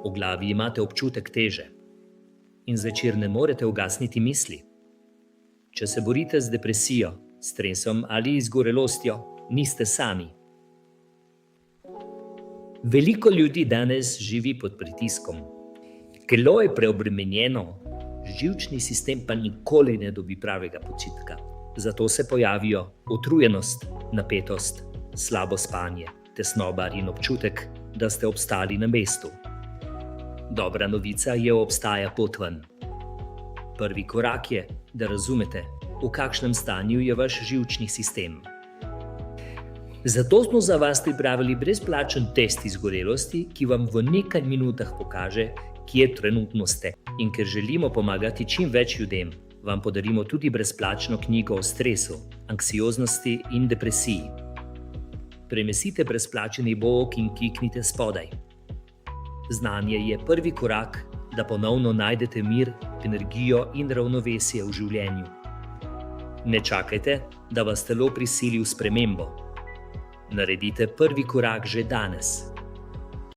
V glavi imate občutek teže in zvečer ne morete ugasniti misli. Če se borite z depresijo, stresom ali izgorelostjo, niste sami. Veliko ljudi danes živi pod pritiskom. Telo je preobremenjeno, živčni sistem pa nikoli ne dobi pravega počitka. Zato se pojavijo utrujenost, napetost, slabo spanje, tesnoba in občutek, da ste obstali na mestu. Dobra novica je, obstaja pot ven. Prvi korak je, da razumete, v kakšnem stanju je vaš živčni sistem. Zato smo za vas pripravili brezplačen test izgorelosti, ki vam v nekaj minutah pokaže, kje trenutno ste. In ker želimo pomagati čim več ljudem, vam podarimo tudi brezplačno knjigo o stresu, anksioznosti in depresiji. Premestite brezplačeni book in kliknite spodaj. Znanje je prvi korak, da ponovno najdete mir, energijo in ravnovesje v življenju. Ne čakajte, da vas telo prisili v spremembo. Naredite prvi korak že danes.